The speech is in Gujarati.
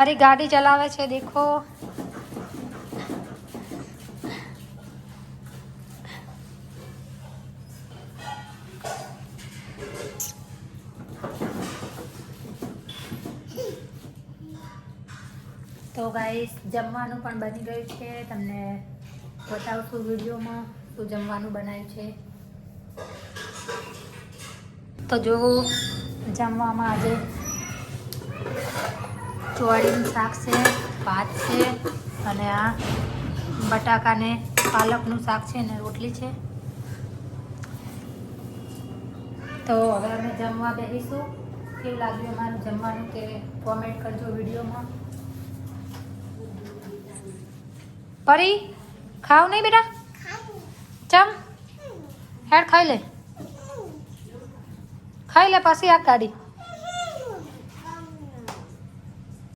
મારી ગાડી ચલાવે છે દેખો. તો ગાઈસ જમવાનું પણ બની ગયું છે. તમને બતાવશું વિડીયોમાં શું જમવાનું બનાવ્યું છે. તો જો જમવામાં આજે ચોળીનું શાક છે, ભાત છે અને આ બટાકાને પાલકનું શાક છે ને રોટલી છે. તો હવે અમે જમવા બેસીશું. કેવું લાગ્યું અમારું જમવાનું કે કોમેન્ટ કરજો વિડીયોમાં. પરી ખાવ નહીં બેટા? ચમ હેડ ખાઈ લે પછી આ કાઢી.